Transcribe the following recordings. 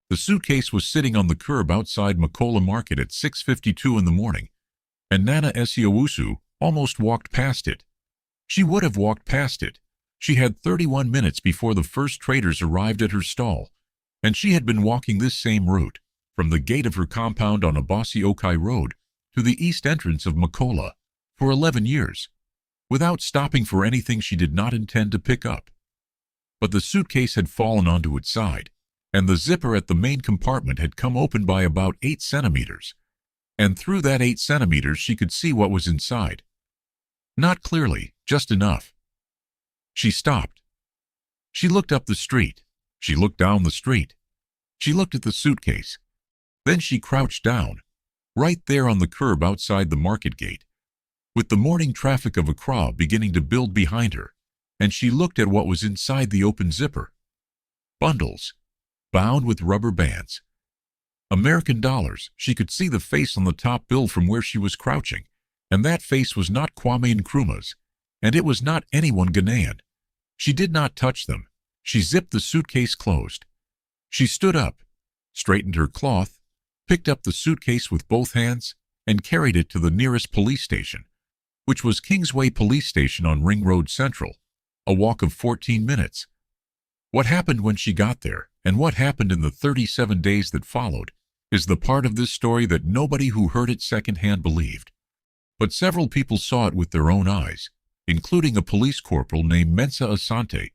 The suitcase was sitting on the curb outside Makola Market at 6:52 in the morning, and Nana Esiowusu almost walked past it. She would have walked past it. She had 31 minutes before the first traders arrived at her stall, and she had been walking this same route, from the gate of her compound on Abasi Okai Road to the east entrance of Makola, for 11 years, without stopping for anything she did not intend to pick up. But the suitcase had fallen onto its side, and the zipper at the main compartment had come open by about 8 centimeters, and through that 8 centimeters she could see what was inside. Not clearly, just enough. She stopped. She looked up the street. She looked down the street. She looked at the suitcase. Then she crouched down, right there on the curb outside the market gate, with the morning traffic of Accra beginning to build behind her, and she looked at what was inside the open zipper. Bundles, bound with rubber bands. American dollars. She could see the face on the top bill from where she was crouching, and that face was not Kwame Nkrumah's, and it was not anyone Ghanaian. She did not touch them. She zipped the suitcase closed. She stood up, straightened her cloth, picked up the suitcase with both hands, and carried it to the nearest police station, which was Kingsway Police Station on Ring Road Central, a walk of 14 minutes. What happened when she got there, and what happened in the 37 days that followed, is the part of this story that nobody who heard it secondhand believed. But several people saw it with their own eyes, including a police corporal named Mensa Asante,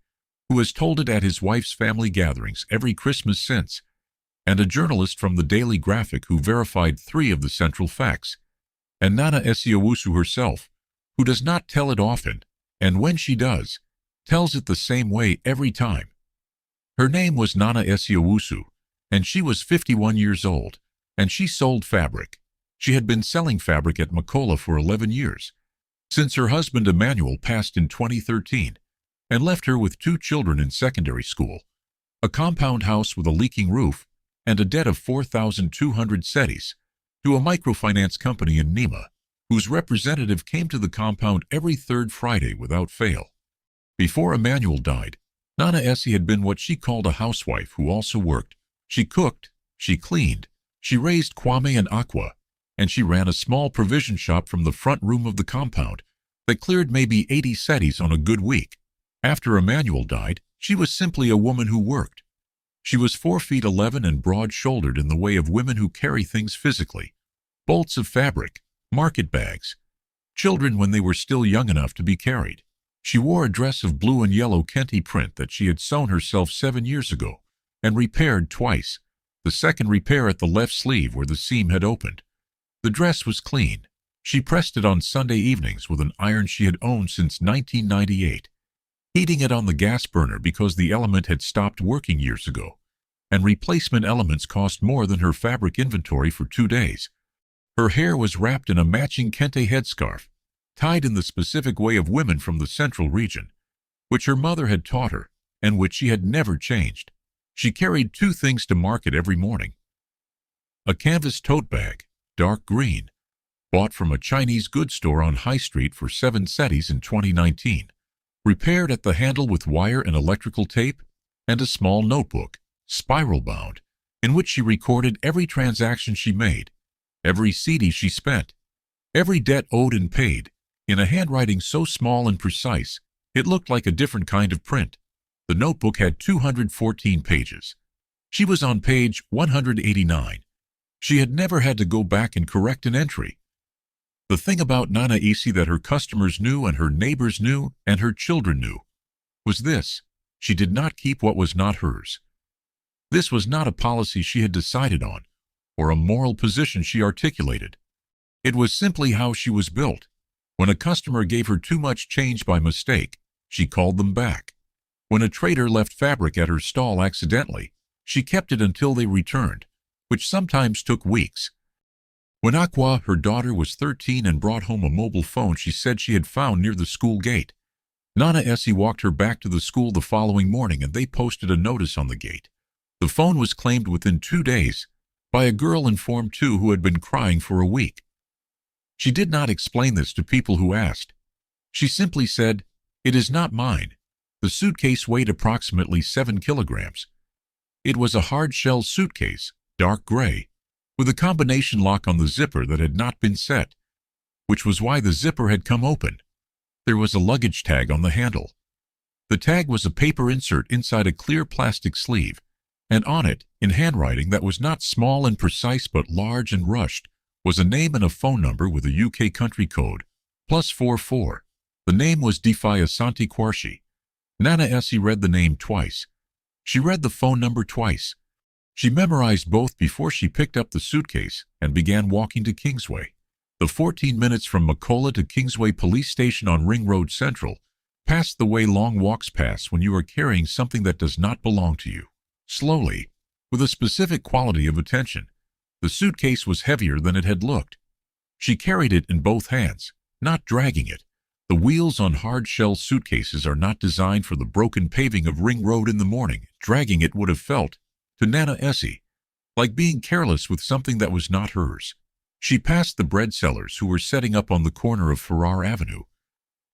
who has told it at his wife's family gatherings every Christmas since, and a journalist from the Daily Graphic who verified 3 of the central facts, and Nana Esiowusu herself, who does not tell it often, and when she does, tells it the same way every time. Her name was Nana Esiowusu, and she was 51 years old, and she sold fabric. She had been selling fabric at Makola for 11 years, since her husband Emmanuel passed in 2013, and left her with 2 children in secondary school, a compound house with a leaking roof, and a debt of 4,200 cedis to a microfinance company in Nima, whose representative came to the compound every 3rd Friday without fail. Before Emmanuel died, Nana Essie had been what she called a housewife who also worked. She cooked, she cleaned, she raised Kwame and Aqua, and she ran a small provision shop from the front room of the compound that cleared maybe 80 cedis on a good week. After Emmanuel died, she was simply a woman who worked. She was 4 feet 11 and broad-shouldered in the way of women who carry things physically. Bolts of fabric, market bags, children when they were still young enough to be carried. She wore a dress of blue and yellow Kente print that she had sewn herself 7 years ago and repaired twice, the second repair at the left sleeve where the seam had opened. The dress was clean. She pressed it on Sunday evenings with an iron she had owned since 1998, heating it on the gas burner because the element had stopped working years ago, and replacement elements cost more than her fabric inventory for 2 days. Her hair was wrapped in a matching Kente headscarf, tied in the specific way of women from the central region, which her mother had taught her, and which she had never changed. She carried 2 things to market every morning. A canvas tote bag, dark green, bought from a Chinese goods store on High Street for 7 cedis in 2019, repaired at the handle with wire and electrical tape, and a small notebook, spiral-bound, in which she recorded every transaction she made, every CD she spent, every debt owed and paid, in a handwriting so small and precise it looked like a different kind of print. The notebook had 214 pages. She was on page 189. She had never had to go back and correct an entry. The thing about Nana Isi that her customers knew and her neighbors knew and her children knew was this: she did not keep what was not hers. This was not a policy she had decided on, or a moral position she articulated. It was simply how she was built. When a customer gave her too much change by mistake, she called them back. When a trader left fabric at her stall accidentally, she kept it until they returned, which sometimes took weeks. When Aqua, her daughter, was 13 and brought home a mobile phone she said she had found near the school gate, Nana Essie walked her back to the school the following morning and they posted a notice on the gate. The phone was claimed within 2 days by a girl in Form 2 who had been crying for a week. She did not explain this to people who asked. She simply said, "It is not mine." The suitcase weighed approximately 7 kilograms. It was a hard-shell suitcase, dark gray, with a combination lock on the zipper that had not been set, which was why the zipper had come open. There was a luggage tag on the handle. The tag was a paper insert inside a clear plastic sleeve, and on it, in handwriting that was not small and precise but large and rushed, was a name and a phone number with a UK country code, +44. The name was Defia Santi Quarshi. Nana Essie read the name twice. She read the phone number twice. She memorized both before she picked up the suitcase and began walking to Kingsway. The 14 minutes from Macola to Kingsway Police Station on Ring Road Central passed the way long walks pass when you are carrying something that does not belong to you. Slowly, with a specific quality of attention, the suitcase was heavier than it had looked. She carried it in both hands, not dragging it. The wheels on hard-shell suitcases are not designed for the broken paving of Ring Road in the morning. Dragging it would have felt, to Nana Essie, like being careless with something that was not hers. She passed the bread sellers who were setting up on the corner of Farrar Avenue,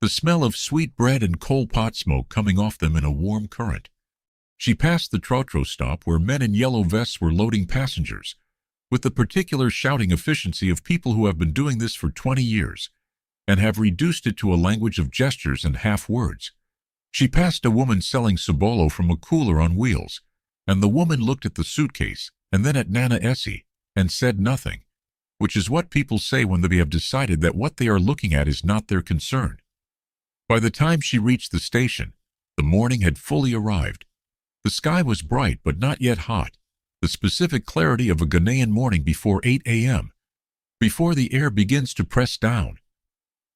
the smell of sweet bread and coal pot smoke coming off them in a warm current. She passed the Trotro stop where men in yellow vests were loading passengers, with the particular shouting efficiency of people who have been doing this for 20 years and have reduced it to a language of gestures and half words. She passed a woman selling cebolo from a cooler on wheels, and the woman looked at the suitcase and then at Nana Essie and said nothing, which is what people say when they have decided that what they are looking at is not their concern. By the time she reached the station, the morning had fully arrived. The sky was bright but not yet hot, the specific clarity of a Ghanaian morning before 8 a.m., before the air begins to press down.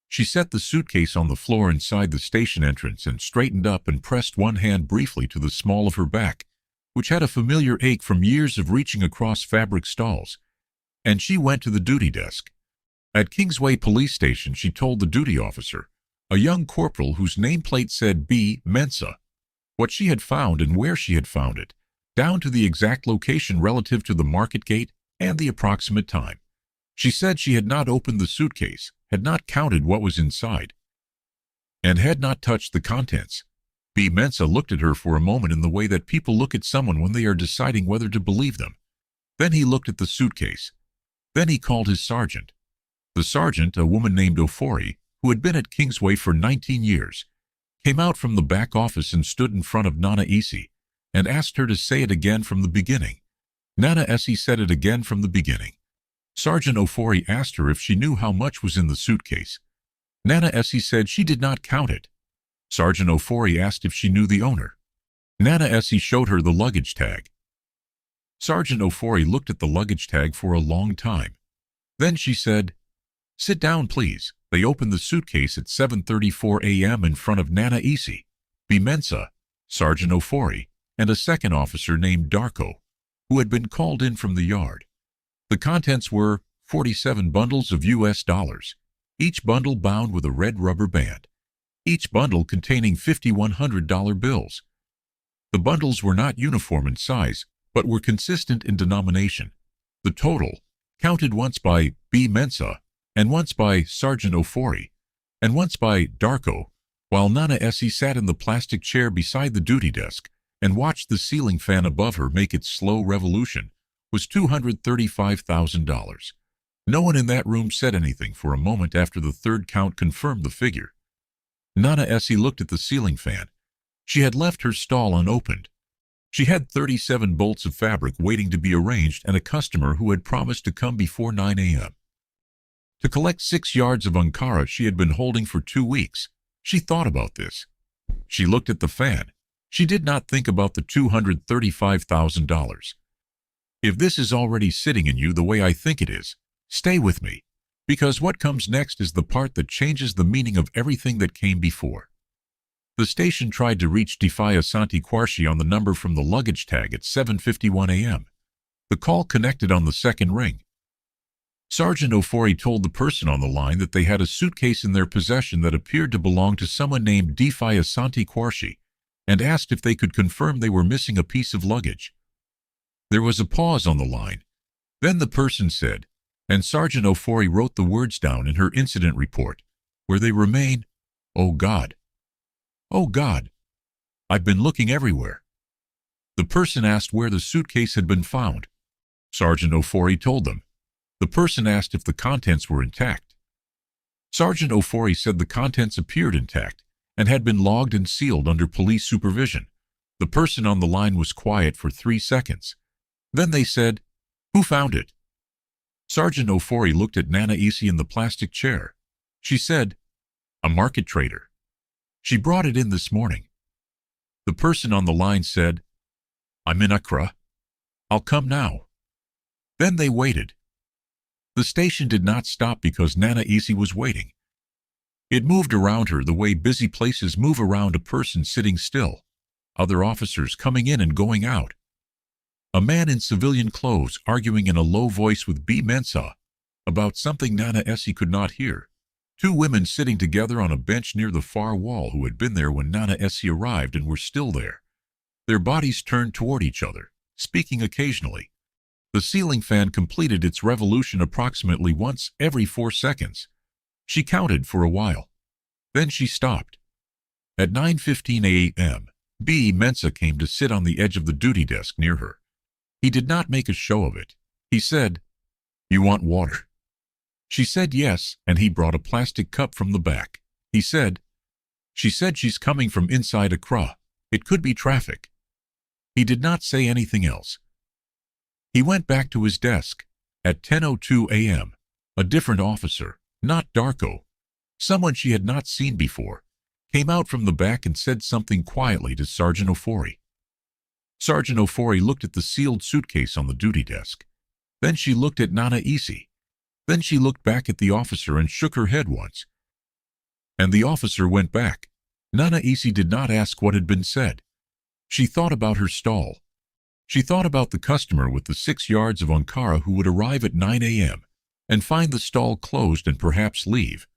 She set the suitcase on the floor inside the station entrance and straightened up and pressed one hand briefly to the small of her back, which had a familiar ache from years of reaching across fabric stalls, and she went to the duty desk. At Kingsway Police Station, she told the duty officer, a young corporal whose nameplate said B. Mensa, what she had found and where she had found it, down to the exact location relative to the market gate and the approximate time. She said she had not opened the suitcase, had not counted what was inside, and had not touched the contents. B. Mensa looked at her for a moment in the way that people look at someone when they are deciding whether to believe them. Then he looked at the suitcase. Then he called his sergeant. The sergeant, a woman named Ofori, who had been at Kingsway for 19 years, came out from the back office and stood in front of Nana Essie and asked her to say it again from the beginning. Nana Essie said it again from the beginning. Sergeant Ofori asked her if she knew how much was in the suitcase. Nana Essie said she did not count it. Sergeant Ofori asked if she knew the owner. Nana Essie showed her the luggage tag. Sergeant Ofori looked at the luggage tag for a long time. Then she said, "Sit down, please." They opened the suitcase at 7:34 a.m. in front of Nana Essie, B. Mensa, Sergeant Ofori, and a second officer named Darko, who had been called in from the yard. The contents were 47 bundles of US dollars, each bundle bound with a red rubber band, each bundle containing $5,100 bills. The bundles were not uniform in size, but were consistent in denomination. The total, counted once by B. Mensa, and once by Sergeant Ofori, and once by Darko, while Nana Essie sat in the plastic chair beside the duty desk and watched the ceiling fan above her make its slow revolution, was $235,000. No one in that room said anything for a moment after the third count confirmed the figure. Nana Essie looked at the ceiling fan. She had left her stall unopened. She had 37 bolts of fabric waiting to be arranged and a customer who had promised to come before 9 a.m. to collect 6 yards of Ankara she had been holding for 2 weeks. She thought about this. She looked at the fan. She did not think about the $235,000. If this is already sitting in you the way I think it is, stay with me, because what comes next is the part that changes the meaning of everything that came before. The station tried to reach Defia Santi Quarshi on the number from the luggage tag at 7:51 a.m. The call connected on the second ring. Sergeant Ofori told the person on the line that they had a suitcase in their possession that appeared to belong to someone named Defia Santi Quarshi, and asked if they could confirm they were missing a piece of luggage. There was a pause on the line. Then the person said, and Sergeant Ofori wrote the words down in her incident report, where they remain, "Oh God. Oh God. I've been looking everywhere." The person asked where the suitcase had been found. Sergeant Ofori told them. The person asked if the contents were intact. Sergeant Ofori said the contents appeared intact and had been logged and sealed under police supervision. The person on the line was quiet for 3 seconds. Then they said, "Who found it?" Sergeant Ofori looked at Nana Isi in the plastic chair. She said, "A market trader. She brought it in this morning." The person on the line said, "I'm in Accra. I'll come now." Then they waited. The station did not stop because Nana Isi was waiting. It moved around her the way busy places move around a person sitting still, other officers coming in and going out. A man in civilian clothes arguing in a low voice with B. Mensa about something Nana Isi could not hear. 2 women sitting together on a bench near the far wall who had been there when Nana Isi arrived and were still there. Their bodies turned toward each other, speaking occasionally. The ceiling fan completed its revolution approximately once every 4 seconds. She counted for a while. Then she stopped. At 9:15 a.m., B. Mensa came to sit on the edge of the duty desk near her. He did not make a show of it. He said, "You want water?" She said yes, and he brought a plastic cup from the back. He said, "She said she's coming from inside Accra. It could be traffic." He did not say anything else. He went back to his desk. At 10:02 a.m., a different officer, not Darko, someone she had not seen before, came out from the back and said something quietly to Sergeant Ofori. Sergeant Ofori looked at the sealed suitcase on the duty desk. Then she looked at Nana Isi. Then she looked back at the officer and shook her head once. And the officer went back. Nana Isi did not ask what had been said. She thought about her stall. She thought about the customer with the 6 yards of Ankara who would arrive at 9 a.m. and find the stall closed and perhaps leave,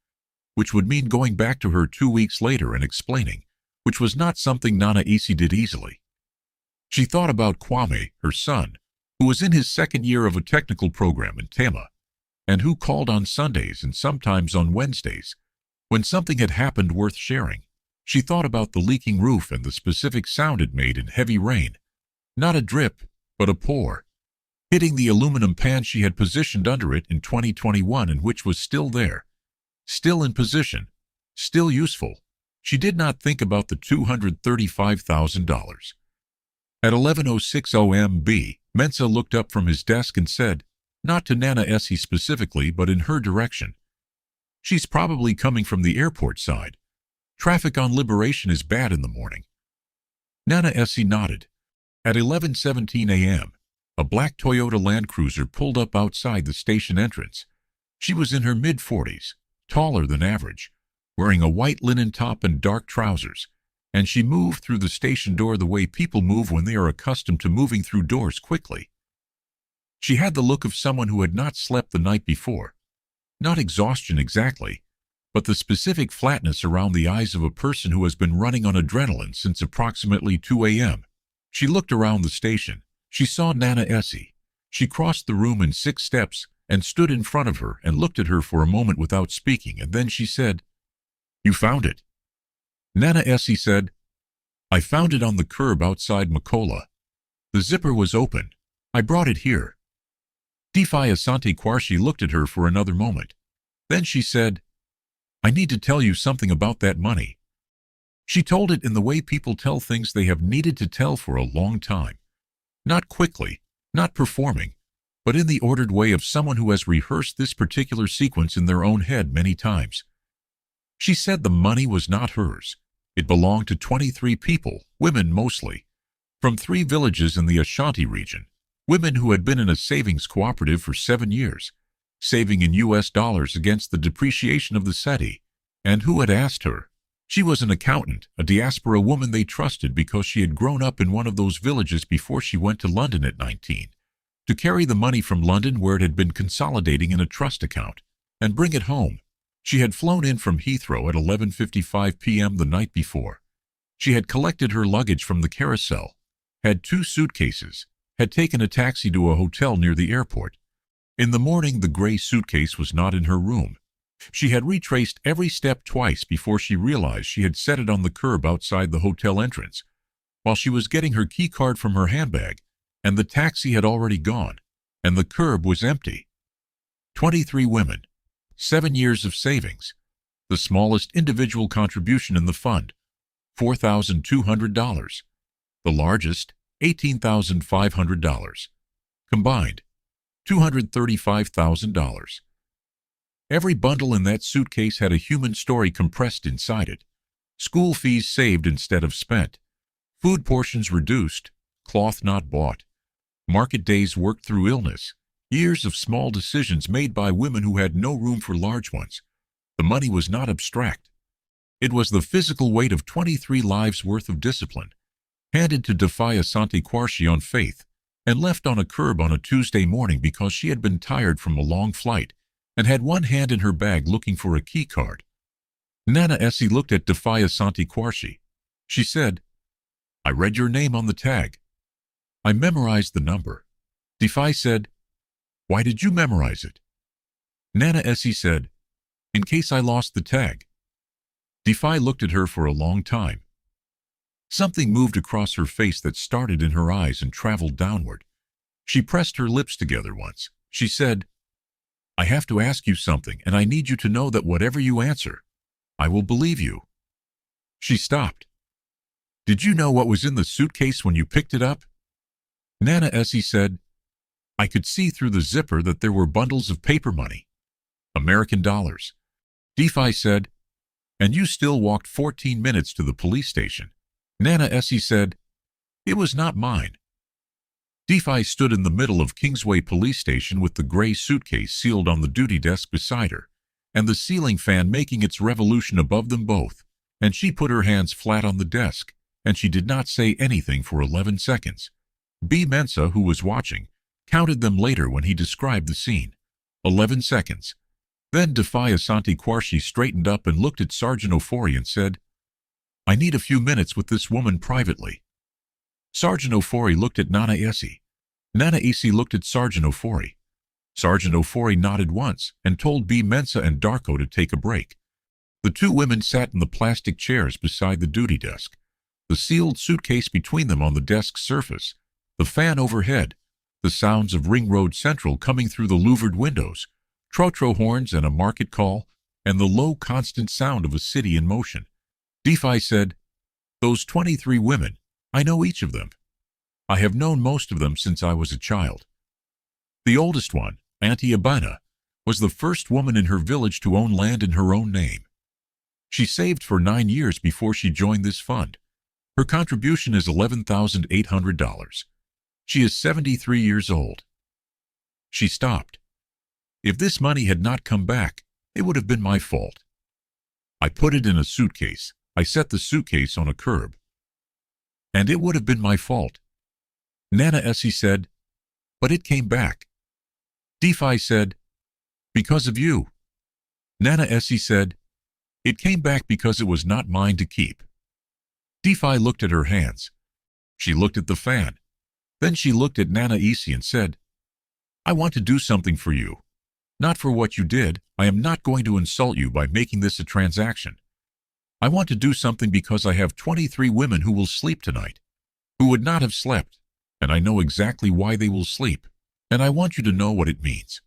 which would mean going back to her 2 weeks later and explaining, which was not something Nana Isi did easily. She thought about Kwame, her son, who was in his 2nd year of a technical program in Tema, and who called on Sundays and sometimes on Wednesdays, when something had happened worth sharing. She thought about the leaking roof and the specific sound it made in heavy rain. Not a drip, but a pour, hitting the aluminum pan she had positioned under it in 2021 and which was still there, still in position, still useful. She did not think about the $235,000. At 11:06 a.m. Mensa looked up from his desk and said, not to Nana Isi specifically, but in her direction, "She's probably coming from the airport side. Traffic on Liberation is bad in the morning." Nana Isi nodded. At 11:17 a.m., a black Toyota Land Cruiser pulled up outside the station entrance. She was in her mid-40s, taller than average, wearing a white linen top and dark trousers, and she moved through the station door the way people move when they are accustomed to moving through doors quickly. She had the look of someone who had not slept the night before. Not exhaustion exactly, but the specific flatness around the eyes of a person who has been running on adrenaline since approximately 2 a.m. She looked around the station. She saw Nana Isi. She crossed the room in 6 steps and stood in front of her and looked at her for a moment without speaking, and then she said, "You found it." Nana Isi said, "I found it on the curb outside Makola. The zipper was open. I brought it here." Defy Asante Kwarshi looked at her for another moment. Then she said, "I need to tell you something about that money." She told it in the way people tell things they have needed to tell for a long time. Not quickly, not performing, but in the ordered way of someone who has rehearsed this particular sequence in their own head many times. She said the money was not hers. It belonged to 23 people, women mostly, from 3 villages in the Ashanti region, women who had been in a savings cooperative for 7 years, saving in US dollars against the depreciation of the cedi, and who had asked her. She was an accountant, a diaspora woman they trusted because she had grown up in one of those villages before she went to London at 19, to carry the money from London where it had been consolidating in a trust account, and bring it home. She had flown in from Heathrow at 11:55 p.m. the night before. She had collected her luggage from the carousel, had 2 suitcases, had taken a taxi to a hotel near the airport. In the morning, the gray suitcase was not in her room. She had retraced every step twice before she realized she had set it on the curb outside the hotel entrance, while she was getting her key card from her handbag, and the taxi had already gone, and the curb was empty. 23 women, 7 years of savings, the smallest individual contribution in the fund, $4,200, the largest, $18,500, combined, $235,000. Every bundle in that suitcase had a human story compressed inside it. School fees saved instead of spent, food portions reduced, cloth not bought, market days worked through illness, years of small decisions made by women who had no room for large ones. The money was not abstract. It was the physical weight of 23 lives' worth of discipline, handed to Defia Santi Quarshi on faith, and left on a curb on a Tuesday morning because she had been tired from a long flight and had one hand in her bag looking for a key card. Nana Essie looked at Defia Santi Quarshi. She said, "I read your name on the tag. I memorized the number." Defia said, "Why did you memorize it?" Nana Essie said, "In case I lost the tag." Defia looked at her for a long time. Something moved across her face that started in her eyes and traveled downward. She pressed her lips together once. She said, "I have to ask you something, and I need you to know that whatever you answer, I will believe you." She stopped. "Did you know what was in the suitcase when you picked it up?" Nana Essie said, "I could see through the zipper that there were bundles of paper money, American dollars." Defia said, "And you still walked 14 minutes to the police station." Nana Essie said, "It was not mine." Defia stood in the middle of Kingsway Police Station with the gray suitcase sealed on the duty desk beside her, and the ceiling fan making its revolution above them both, and she put her hands flat on the desk, and she did not say anything for 11 seconds. B. Mensa, who was watching, counted them later when he described the scene. 11 seconds. Then Defia Santi Quarshi straightened up and looked at Sergeant Ofori and said, "I need a few minutes with this woman privately." Sergeant Ofori looked at Nana Essie. Nana Essie looked at Sergeant Ofori. Sergeant Ofori nodded once and told B. Mensa and Darko to take a break. The two women sat in the plastic chairs beside the duty desk, the sealed suitcase between them on the desk's surface, the fan overhead, the sounds of Ring Road Central coming through the louvered windows, trotro horns and a market call, and the low constant sound of a city in motion. Defia said, "Those 23 women, I know each of them. I have known most of them since I was a child. The oldest one, Auntie Abina, was the first woman in her village to own land in her own name. She saved for 9 years before she joined this fund. Her contribution is $11,800. She is 73 years old." She stopped. "If this money had not come back, it would have been my fault. I put it in a suitcase. I set the suitcase on a curb. And it would have been my fault." Nana Essie said, "But it came back." Defia said, "Because of you." Nana Essie said, "It came back because it was not mine to keep." Defia looked at her hands. She looked at the fan. Then she looked at Nana Essie and said, "I want to do something for you. Not for what you did. I am not going to insult you by making this a transaction. I want to do something because I have 23 women who will sleep tonight, who would not have slept, and I know exactly why they will sleep, and I want you to know what it means."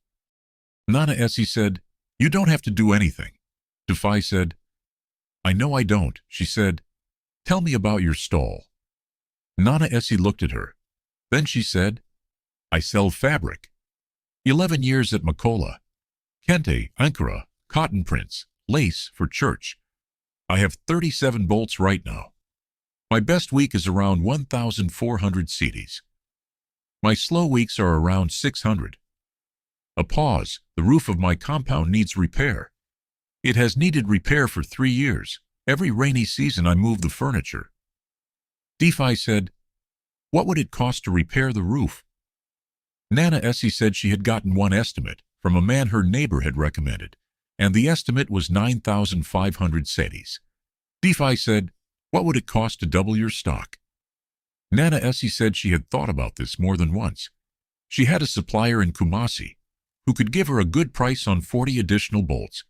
Nana Essie said, "You don't have to do anything." Defia said, "I know I don't." She said, "Tell me about your stall." Nana Essie looked at her. Then she said, "I sell fabric. 11 years at Makola. Kente, Ankara, cotton prints, lace for church. I have 37 bolts right now. My best week is around 1,400 cedis. My slow weeks are around 600. A pause. The roof of my compound needs repair. It has needed repair for 3 years. Every rainy season I move the furniture." Defia said, "What would it cost to repair the roof?" Nana Essie said she had gotten one estimate from a man her neighbor had recommended, and the estimate was 9,500 cedis. Defia said, "What would it cost to double your stock?" Nana Essie said she had thought about this more than once. She had a supplier in Kumasi who could give her a good price on 40 additional bolts,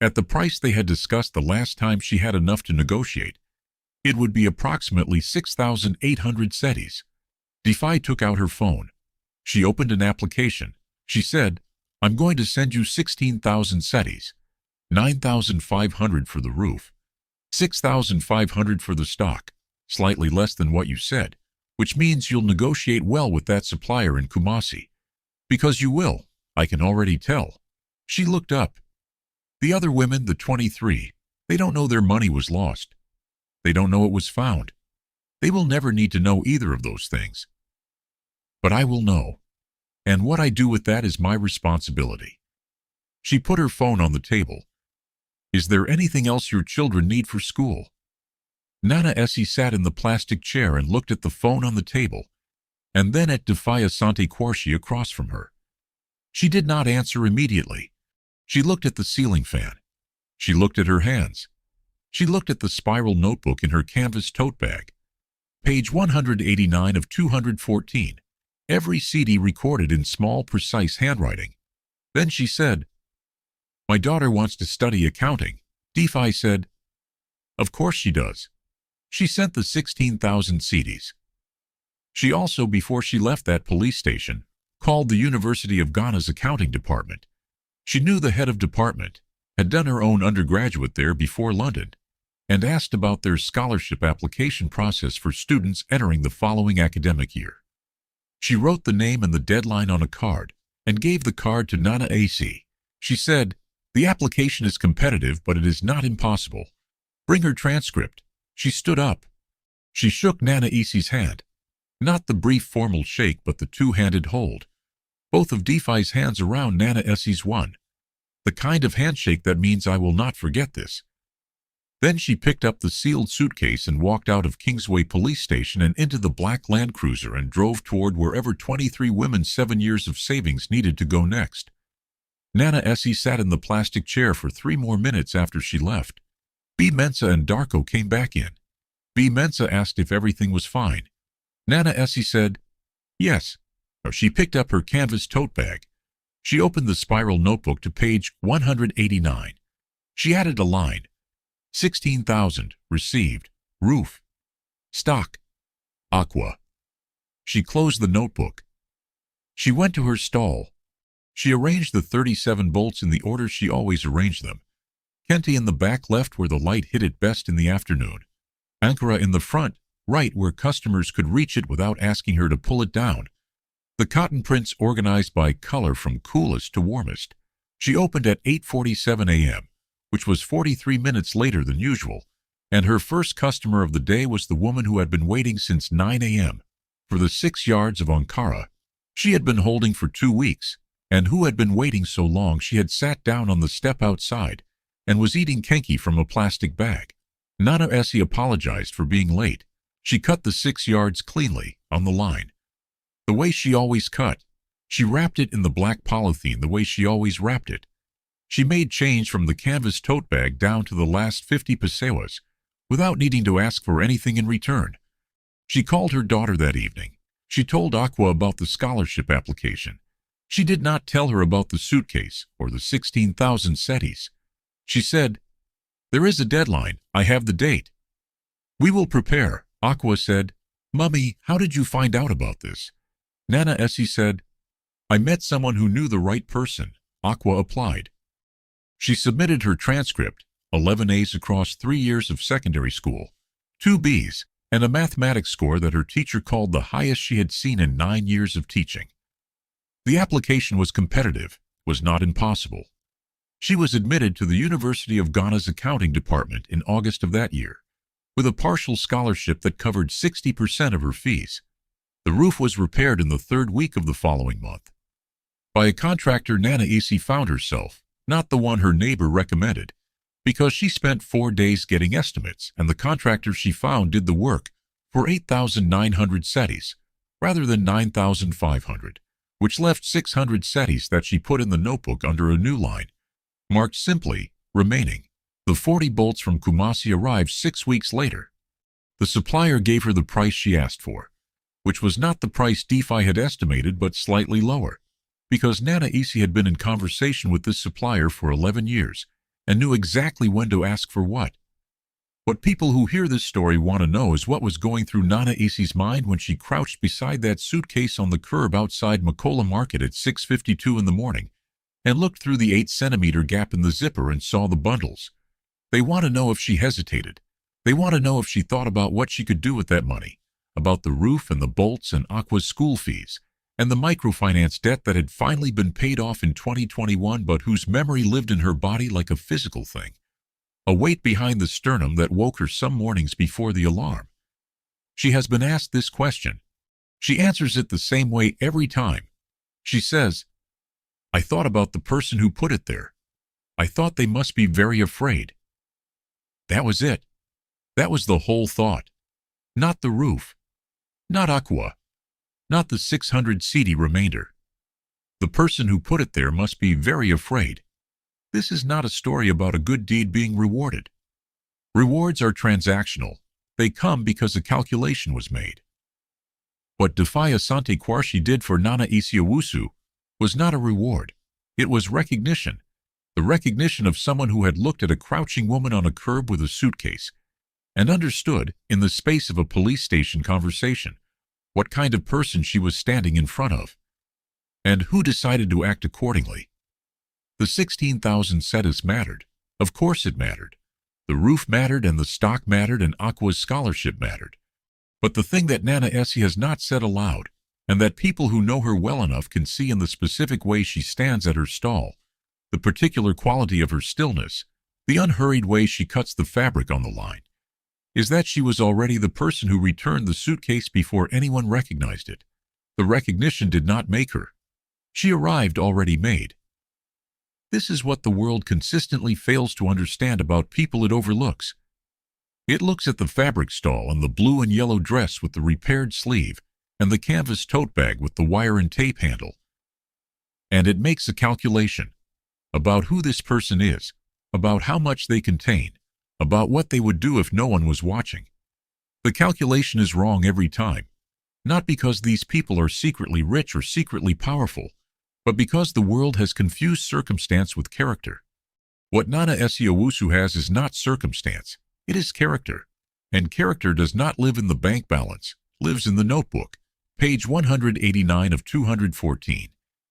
at the price they had discussed the last time she had enough to negotiate. It would be approximately 6,800 SETIs. Defy took out her phone. She opened an application. She said, I'm going to send you 16,000 SETIs, 9,500 for the roof, 6,500 for the stock, slightly less than what you said, which means you'll negotiate well with that supplier in Kumasi. Because you will, I can already tell. She looked up. The other women, the 23, they don't know their money was lost. They don't know it was found. They will never need to know either of those things. But I will know. And what I do with that is my responsibility. She put her phone on the table. Is there anything else your children need for school? Nana Essie sat in the plastic chair and looked at the phone on the table, and then at Defy Asante Kwarshi across from her. She did not answer immediately. She looked at the ceiling fan. She looked at her hands. She looked at the spiral notebook in her canvas tote bag. Page 189 of 214. Every CD recorded in small, precise handwriting. Then she said, My daughter wants to study accounting. Defy said, Of course she does. She sent the 16,000 CDs. She also, before she left that police station, called the University of Ghana's accounting department. She knew the head of department, had done her own undergraduate there before London, and asked about their scholarship application process for students entering the following academic year. She wrote the name and the deadline on a card and gave the card to Nana AC. She said, The application is competitive, but it is not impossible. Bring her transcript. She stood up. She shook Nana Isi's hand. Not the brief formal shake, but the two-handed hold. Both of Defy's hands around Nana Essie's one. The kind of handshake that means I will not forget this. Then she picked up the sealed suitcase and walked out of Kingsway Police Station and into the black Land Cruiser and drove toward wherever 23 women's 7 years of savings needed to go next. Nana Essie sat in the plastic chair for 3 more minutes after she left. B. Mensa and Darko came back in. B. Mensa asked if everything was fine. Nana Essie said, Yes. She picked up her canvas tote bag. She opened the spiral notebook to page 189. She added a line. 16,000, received, roof, stock, aqua. She closed the notebook. She went to her stall. She arranged the 37 bolts in the order she always arranged them. Kenti in the back left where the light hit it best in the afternoon. Ankara in the front, right where customers could reach it without asking her to pull it down. The cotton prints organized by color from coolest to warmest. She opened at 8:47 a.m., which was 43 minutes later than usual, and her first customer of the day was the woman who had been waiting since 9 a.m. for the 6 yards of Ankara she had been holding for 2 weeks, and who had been waiting so long she had sat down on the step outside and was eating kenki from a plastic bag. Nana Essie apologized for being late. She cut the 6 yards cleanly, on the line. The way she always cut. She wrapped it in the black polythene the way she always wrapped it. She made change from the canvas tote bag down to the last 50 pesewas, without needing to ask for anything in return. She called her daughter that evening. She told Aqua about the scholarship application. She did not tell her about the suitcase or the 16,000 SETIs. She said, There is a deadline. I have the date. We will prepare. Aqua said, Mummy, how did you find out about this? Nana Essie said, I met someone who knew the right person. Aqua applied. She submitted her transcript, 11 A's across 3 years of secondary school, 2 B's, and a mathematics score that her teacher called the highest she had seen in 9 years of teaching. The application was competitive, was not impossible. She was admitted to the University of Ghana's accounting department in August of that year, with a partial scholarship that covered 60% of her fees. The roof was repaired in the 3rd week of the following month. By a contractor Nana Isi found herself, not the one her neighbor recommended, because she spent 4 days getting estimates, and the contractor she found did the work for 8,900 SETIs, rather than 9,500, which left 600 SETIs that she put in the notebook under a new line, marked simply, remaining. The 40 bolts from Kumasi arrived 6 weeks later. The supplier gave her the price she asked for, which was not the price Defy had estimated but slightly lower, because Nana Isi had been in conversation with this supplier for 11 years and knew exactly when to ask for what. What people who hear this story want to know is what was going through Nana Acey's mind when she crouched beside that suitcase on the curb outside Macola Market at 6:52 in the morning and looked through the 8-centimeter gap in the zipper and saw the bundles. They want to know if she hesitated. They want to know if she thought about what she could do with that money, about the roof and the bolts and Aqua's school fees, and the microfinance debt that had finally been paid off in 2021 but whose memory lived in her body like a physical thing. A weight behind the sternum that woke her some mornings before the alarm. She has been asked this question. She answers it the same way every time. She says, "I thought about the person who put it there. I thought they must be very afraid." That was it. That was the whole thought. Not the roof. Not Aqua. Not the 600 CD remainder. The person who put it there must be very afraid. This is not a story about a good deed being rewarded. Rewards are transactional. They come because a calculation was made. What Defy Asante Kwarshi did for Nana Acey Owusu was not a reward. It was recognition. The recognition of someone who had looked at a crouching woman on a curb with a suitcase and understood, in the space of a police station conversation, what kind of person she was standing in front of, and who decided to act accordingly. The 16,000 cedis mattered. Of course it mattered. The roof mattered and the stock mattered and Aqua's scholarship mattered. But the thing that Nana Acey has not said aloud, and that people who know her well enough can see in the specific way she stands at her stall, the particular quality of her stillness, the unhurried way she cuts the fabric on the line, is that she was already the person who returned the suitcase before anyone recognized it. The recognition did not make her. She arrived already made. This is what the world consistently fails to understand about people it overlooks. It looks at the fabric stall and the blue and yellow dress with the repaired sleeve and the canvas tote bag with the wire and tape handle, and it makes a calculation about who this person is, about how much they contain, about what they would do if no one was watching. The calculation is wrong every time, not because these people are secretly rich or secretly powerful, but because the world has confused circumstance with character. What Nana Acey Owusu has is not circumstance, it is character. And character does not live in the bank balance, lives in the notebook, page 189 of 214.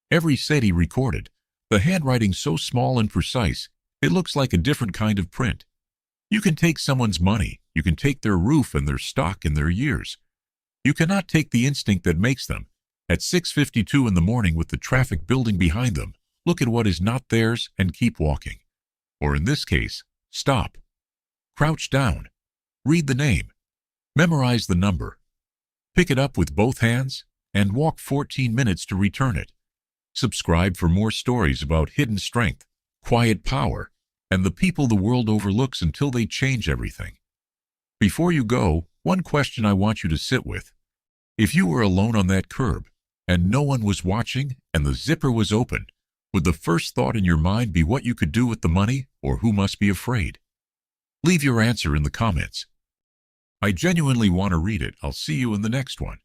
Every cedi recorded, the handwriting so small and precise, it looks like a different kind of print. You can take someone's money, you can take their roof and their stock and their years. You cannot take the instinct that makes them, at 6:52 in the morning with the traffic building behind them, look at what is not theirs and keep walking. Or in this case, stop. Crouch down. Read the name. Memorize the number. Pick it up with both hands and walk 14 minutes to return it. Subscribe for more stories about hidden strength, quiet power, and the people the world overlooks until they change everything. Before you go, one question I want you to sit with. If you were alone on that curb, and no one was watching, and the zipper was open, would the first thought in your mind be what you could do with the money, or who must be afraid? Leave your answer in the comments. I genuinely want to read it. I'll see you in the next one.